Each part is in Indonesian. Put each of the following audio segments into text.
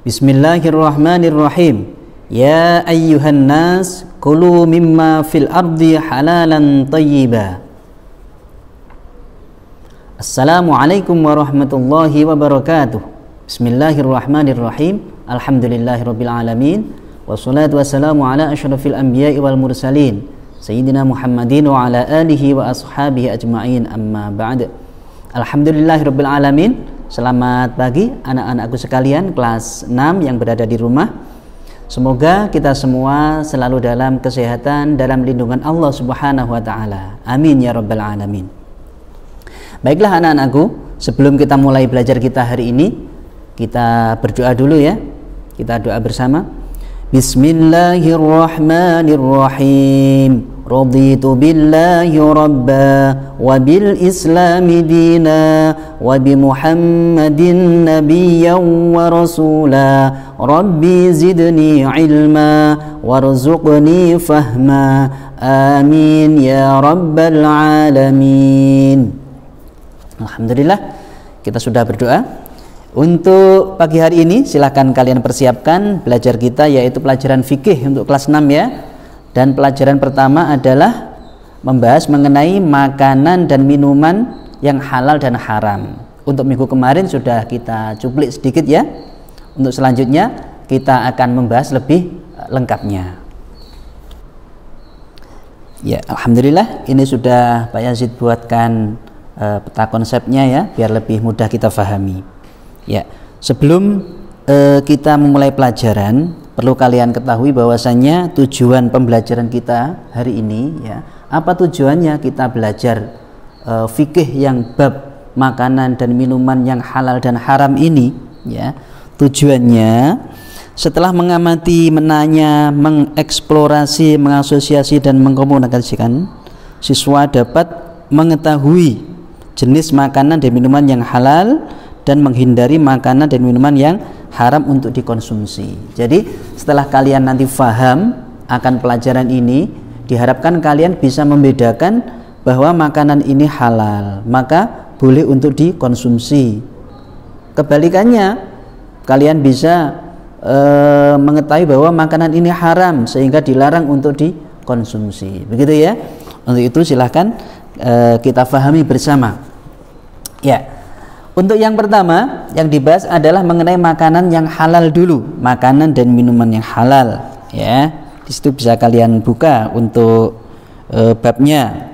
Bismillahirrahmanirrahim. Ya ayyuhan nas kulu mimma fil ardi halalan thayyiba. Assalamualaikum warahmatullahi wabarakatuh. Bismillahirrahmanirrahim. Alhamdulillahirabbil alamin. Wassalatu wassalamu ala asyrafil anbiya'i wal mursalin sayyidina Muhammadin wa ala alihi wa ashabihi ajma'in, amma ba'd. Alhamdulillahirabbil alamin. Selamat pagi anak-anakku sekalian kelas 6 yang berada di rumah. Semoga kita semua selalu dalam kesehatan, dalam lindungan Allah Subhanahu wa taala. Amin ya rabbal alamin. Baiklah anak-anakku, sebelum kita mulai belajar kita hari ini, kita berdoa dulu ya. Kita doa bersama. Bismillahirrahmanirrahim. Raditu billahi rabba wa bil islami dina wa bi muhammadin nabiyyan wa rasula. Rabbi zidni ilma warzuqni fahma. Amin ya rabbal alamin. Alhamdulillah, kita sudah berdoa. Untuk pagi hari ini silahkan kalian persiapkan belajar kita, yaitu pelajaran fikih untuk kelas 6 ya. Dan pelajaran pertama adalah membahas mengenai makanan dan minuman yang halal dan haram. Untuk minggu kemarin sudah kita cuplik sedikit ya. Untuk selanjutnya kita akan membahas lebih lengkapnya. Ya, alhamdulillah ini sudah Pak Yazid buatkan peta konsepnya ya, biar lebih mudah kita pahami. Ya, sebelum kita memulai pelajaran, perlu kalian ketahui bahwasannya tujuan pembelajaran kita hari ini ya. Apa tujuannya kita belajar fikih yang bab makanan dan minuman yang halal dan haram ini ya? Tujuannya setelah mengamati, menanya, mengeksplorasi, mengasosiasi dan mengkomunikasikan, siswa dapat mengetahui jenis makanan dan minuman yang halal dan menghindari makanan dan minuman yang haram untuk dikonsumsi. Jadi setelah kalian nanti faham akan pelajaran ini, diharapkan kalian bisa membedakan bahwa makanan ini halal, maka boleh untuk dikonsumsi. Kebalikannya, kalian bisa mengetahui bahwa makanan ini haram sehingga dilarang untuk dikonsumsi. Begitu ya. Untuk itu silahkan kita fahami bersama. Ya. Untuk yang pertama yang dibahas adalah mengenai makanan yang halal dulu, makanan dan minuman yang halal ya. Di situ bisa kalian buka untuk babnya.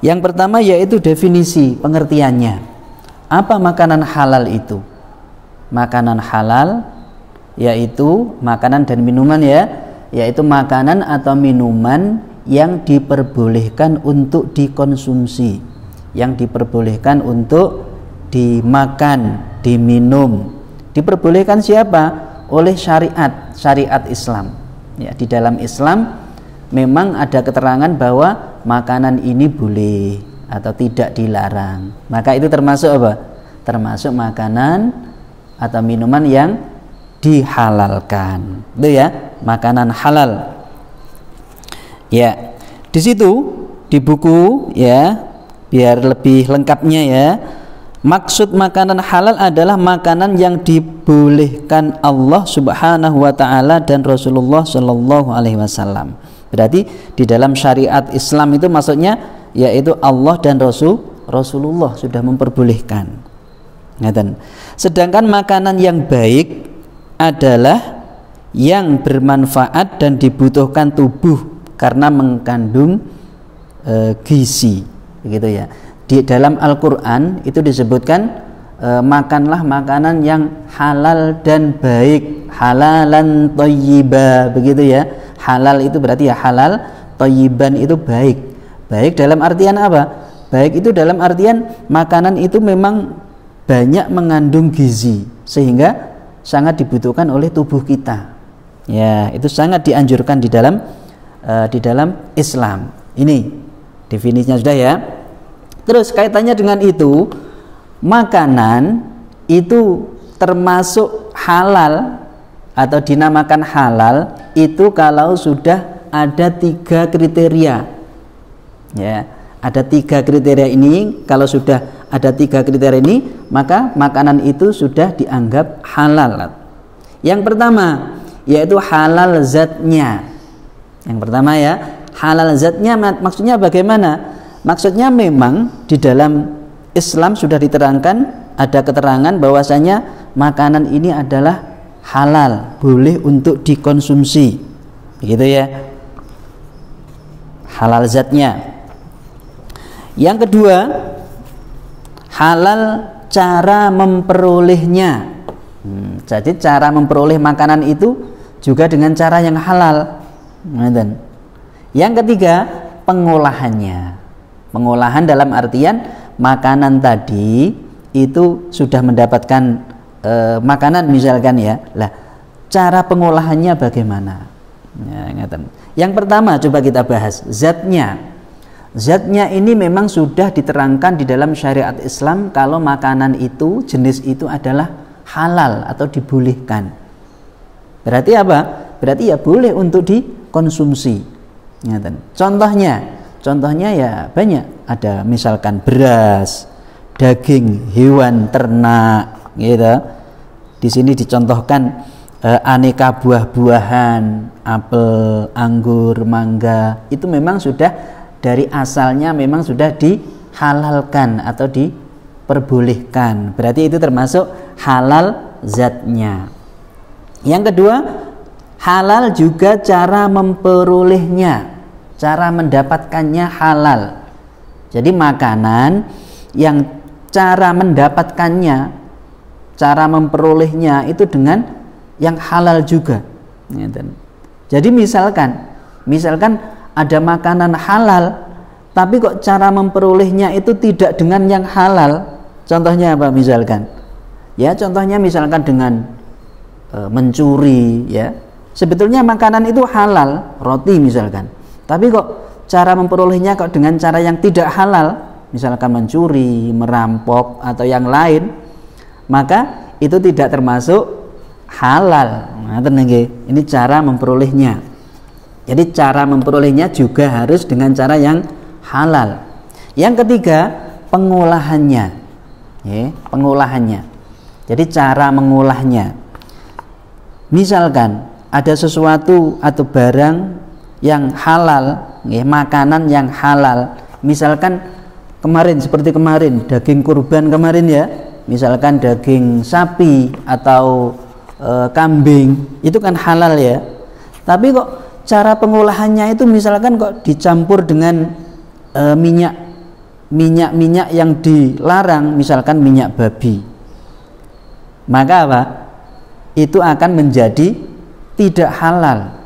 Yang pertama yaitu definisi, pengertiannya. Apa makanan halal itu? Makanan halal yaitu makanan dan minuman ya, yaitu makanan atau minuman yang diperbolehkan untuk dikonsumsi, yang diperbolehkan untuk dimakan, diminum. Diperbolehkan siapa? Oleh syariat Islam ya. Di dalam Islam memang ada keterangan bahwa makanan ini boleh atau tidak dilarang. Maka itu termasuk apa? Termasuk makanan atau minuman yang dihalalkan. Itu ya, makanan halal. Ya. Di situ di buku ya, biar lebih lengkapnya ya. Maksud makanan halal adalah makanan yang dibolehkan Allah Subhanahu wa taala dan Rasulullah sallallahu alaihi wasallam. Berarti di dalam syariat Islam itu maksudnya yaitu Allah dan Rasulullah sudah memperbolehkan. Sedangkan makanan yang baik adalah yang bermanfaat dan dibutuhkan tubuh karena mengandung gizi, begitu ya. Di dalam Al-Quran itu disebutkan makanlah makanan yang halal dan baik, halalan thayyiba, begitu ya. Halal itu berarti ya halal, thayyiban itu baik. Baik dalam artian apa? Baik itu dalam artian makanan itu memang banyak mengandung gizi sehingga sangat dibutuhkan oleh tubuh kita. Ya, itu sangat dianjurkan di dalam Islam. Ini definisinya sudah ya. Terus kaitannya dengan itu, makanan itu termasuk halal atau dinamakan halal itu kalau sudah ada 3 kriteria. Ya, ada 3 kriteria ini. Kalau sudah ada 3 kriteria ini, maka makanan itu sudah dianggap halal. Yang pertama yaitu halal zatnya. Yang pertama ya, halal zatnya maksudnya bagaimana? Maksudnya memang di dalam Islam sudah diterangkan, ada keterangan bahwasanya makanan ini adalah halal, boleh untuk dikonsumsi. Begitu ya. Halal zatnya. Yang kedua, halal cara memperolehnya. Jadi cara memperoleh makanan itu juga dengan cara yang halal. Yang ketiga, pengolahannya. Pengolahan dalam artian makanan tadi itu sudah mendapatkan makanan misalkan ya. Lah, cara pengolahannya bagaimana? Ya, yang pertama coba kita bahas zatnya. Zatnya ini memang sudah diterangkan di dalam syariat Islam kalau makanan itu, jenis itu adalah halal atau dibolehkan. Berarti apa? Berarti ya boleh untuk dikonsumsi. Contohnya ya banyak. Ada misalkan beras, daging hewan ternak, gitu. Di sini dicontohkan aneka buah-buahan, apel, anggur, mangga. Itu memang sudah dari asalnya memang sudah dihalalkan atau diperbolehkan. Berarti itu termasuk halal zatnya. Yang kedua, halal juga cara memperolehnya, cara mendapatkannya halal. Jadi makanan yang cara mendapatkannya, cara memperolehnya itu dengan yang halal juga. Jadi misalkan ada makanan halal, tapi kok cara memperolehnya itu tidak dengan yang halal. Contohnya apa misalkan? Ya contohnya misalkan dengan mencuri ya. Sebetulnya makanan itu halal, roti misalkan. Tapi kok cara memperolehnya kok dengan cara yang tidak halal, misalkan mencuri, merampok atau yang lain, maka itu tidak termasuk halal. Nah, ini cara memperolehnya. Jadi cara memperolehnya juga harus dengan cara yang halal. Yang ketiga, pengolahannya. Pengolahannya. Jadi cara mengolahnya. Misalkan ada sesuatu atau barang yang halal, makanan yang halal. Misalkan seperti kemarin daging kurban kemarin ya. Misalkan daging sapi atau kambing, itu kan halal ya. Tapi kok cara pengolahannya itu misalkan kok dicampur dengan minyak yang dilarang, misalkan minyak babi, maka apa? Itu akan menjadi tidak halal.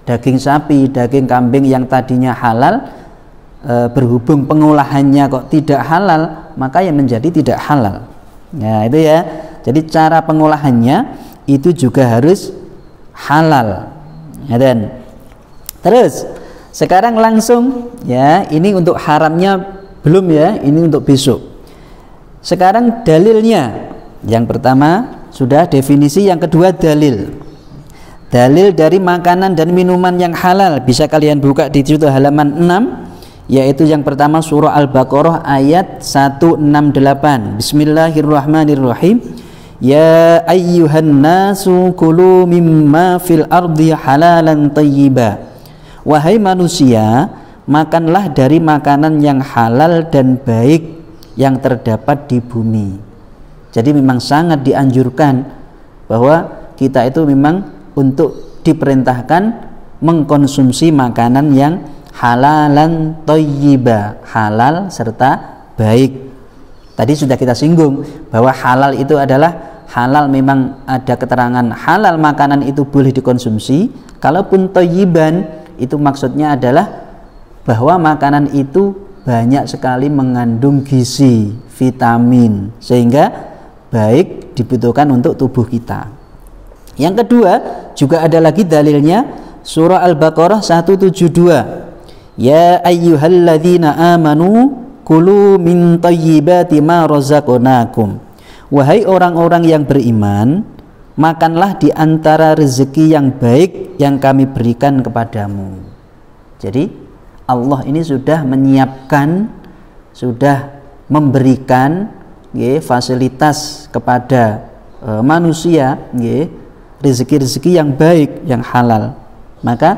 Daging sapi, daging kambing yang tadinya halal, berhubung pengolahannya kok tidak halal, maka yang menjadi tidak halal. Nah itu ya. Jadi cara pengolahannya itu juga harus halal. Dan terus sekarang langsung ya, ini untuk haramnya belum ya, ini untuk besok. Sekarang dalilnya. Yang pertama sudah definisi, yang kedua dalil. Dalil dari makanan dan minuman yang halal bisa kalian buka di situ halaman 6, yaitu yang pertama surah Al-Baqarah ayat 168. Bismillahirrahmanirrahim. Ya ayyuhan nasu kulu mimma fil ardi halalan thayyiba. Wahai manusia, makanlah dari makanan yang halal dan baik yang terdapat di bumi. Jadi memang sangat dianjurkan bahwa kita itu memang untuk diperintahkan mengkonsumsi makanan yang halalan thayyiba, halal serta baik. Tadi sudah kita singgung bahwa halal itu adalah halal, memang ada keterangan halal makanan itu boleh dikonsumsi. Kalaupun thayyiban itu maksudnya adalah bahwa makanan itu banyak sekali mengandung gizi, vitamin, sehingga baik dibutuhkan untuk tubuh kita. Yang kedua juga ada lagi dalilnya, surah Al-Baqarah 172. Ya ayyuhalladzina amanu kulu min thayyibati ma razaqnakum. Wahai orang-orang yang beriman, makanlah di antara rezeki yang baik yang kami berikan kepadamu. Jadi Allah ini sudah menyiapkan, sudah memberikan fasilitas kepada manusia rezeki-rezeki yang baik, yang halal, maka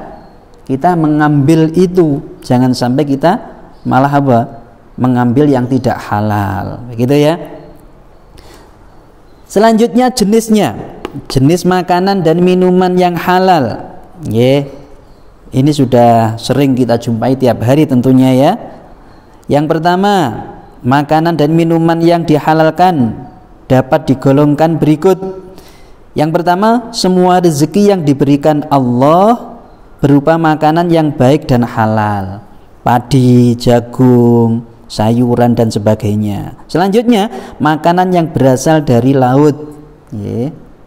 kita mengambil itu, jangan sampai kita malah apa? Mengambil yang tidak halal, begitu ya. Selanjutnya jenisnya, jenis makanan dan minuman yang halal. Ini sudah sering kita jumpai tiap hari tentunya ya. Yang pertama, makanan dan minuman yang dihalalkan dapat digolongkan berikut. Yang pertama, semua rezeki yang diberikan Allah berupa makanan yang baik dan halal, padi, jagung, sayuran dan sebagainya. Selanjutnya, makanan yang berasal dari laut.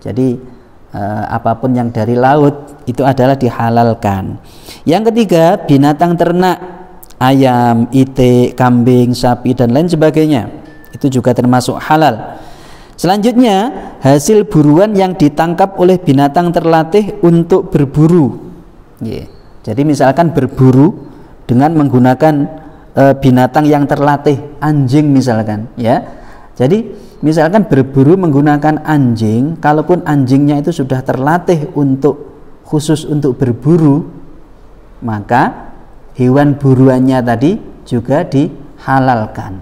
Jadi apapun yang dari laut itu adalah dihalalkan. Yang ketiga, binatang ternak, ayam, itik, kambing, sapi dan lain sebagainya, itu juga termasuk halal. Selanjutnya, hasil buruan yang ditangkap oleh binatang terlatih untuk berburu. Jadi misalkan berburu dengan menggunakan binatang yang terlatih, anjing misalkan ya. Jadi misalkan berburu menggunakan anjing, kalaupun anjingnya itu sudah terlatih khusus untuk berburu, maka hewan buruannya tadi juga dihalalkan.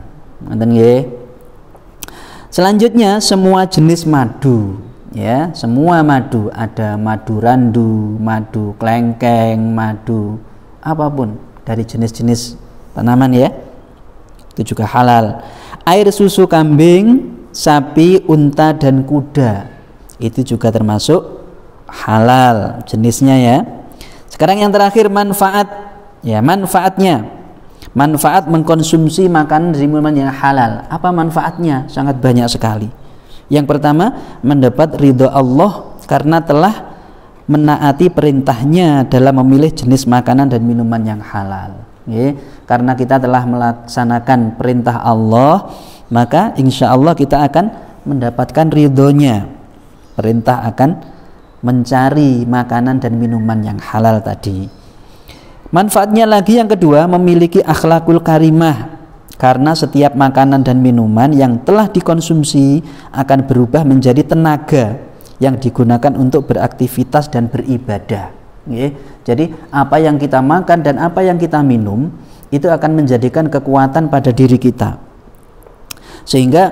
Selanjutnya, semua jenis madu, ya, semua madu, ada madu randu, madu klengkeng, madu apapun dari jenis-jenis tanaman ya, itu juga halal. Air susu kambing, sapi, unta dan kuda, itu juga termasuk halal jenisnya ya. Sekarang yang terakhir, manfaat. Ya, manfaatnya. Manfaat mengkonsumsi makanan dari minuman yang halal. Apa manfaatnya? Sangat banyak sekali. Yang pertama, mendapat ridho Allah karena telah menaati perintahnya dalam memilih jenis makanan dan minuman yang halal. Karena kita telah melaksanakan perintah Allah, maka insya Allah kita akan mendapatkan ridhonya. Perintah akan mencari makanan dan minuman yang halal tadi. Manfaatnya lagi yang kedua, memiliki akhlakul karimah, karena setiap makanan dan minuman yang telah dikonsumsi akan berubah menjadi tenaga yang digunakan untuk beraktivitas dan beribadah. Jadi apa yang kita makan dan apa yang kita minum itu akan menjadikan kekuatan pada diri kita, sehingga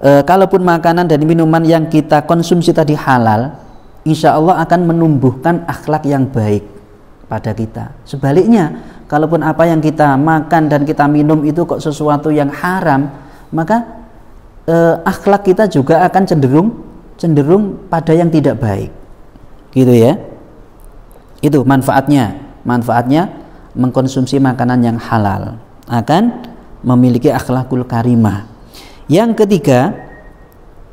kalaupun makanan dan minuman yang kita konsumsi tadi halal, insya Allah akan menumbuhkan akhlak yang baik pada kita. Sebaliknya, kalaupun apa yang kita makan dan kita minum itu kok sesuatu yang haram, maka akhlak kita juga akan cenderung pada yang tidak baik, gitu ya. Itu manfaatnya mengkonsumsi makanan yang halal akan memiliki akhlakul karimah. Yang ketiga,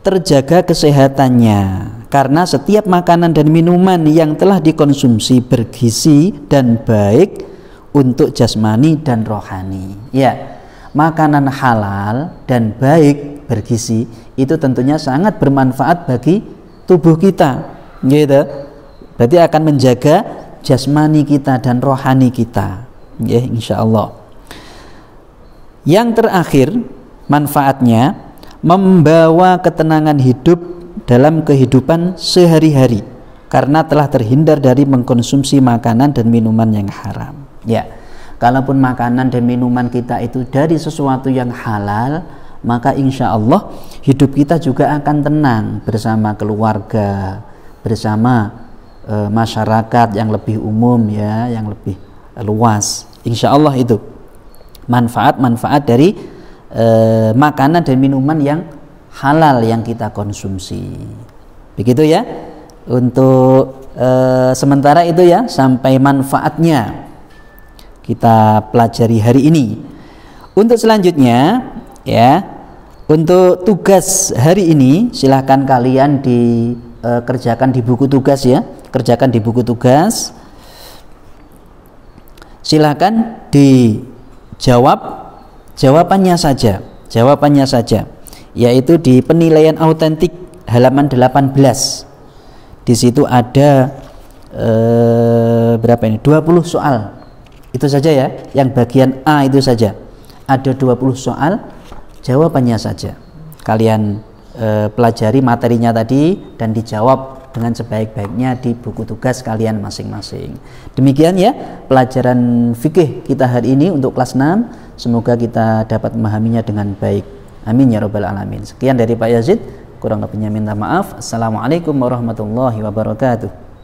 terjaga kesehatannya, karena setiap makanan dan minuman yang telah dikonsumsi bergizi dan baik untuk jasmani dan rohani. Ya, makanan halal dan baik bergizi itu tentunya sangat bermanfaat bagi tubuh kita, gitu. Berarti akan menjaga jasmani kita dan rohani kita, ya, insya Allah. Yang terakhir, manfaatnya membawa ketenangan hidup dalam kehidupan sehari-hari, karena telah terhindar dari mengkonsumsi makanan dan minuman yang haram. Ya, kalaupun makanan dan minuman kita itu dari sesuatu yang halal, maka insya Allah hidup kita juga akan tenang bersama keluarga, bersama masyarakat yang lebih umum ya, yang lebih luas. Insya Allah itu manfaat-manfaat dari makanan dan minuman yang halal yang kita konsumsi. Begitu ya. Untuk sementara itu ya, sampai manfaatnya kita pelajari hari ini. Untuk selanjutnya ya, untuk tugas hari ini silahkan kalian dikerjakan di buku tugas ya. Kerjakan di buku tugas. Silahkan dijawab jawabannya saja, yaitu di penilaian autentik halaman 18. Di situ ada berapa ini? 20 soal. Itu saja ya, yang bagian A itu saja. Ada 20 soal, jawabannya saja. Kalian pelajari materinya tadi dan dijawab dengan sebaik-baiknya di buku tugas kalian masing-masing. Demikian ya pelajaran fikih kita hari ini untuk kelas 6. Semoga kita dapat memahaminya dengan baik. Amin ya rabbal alamin. Sekian dari Pak Yazid, kurang lebihnya minta maaf. Assalamualaikum warahmatullahi wabarakatuh.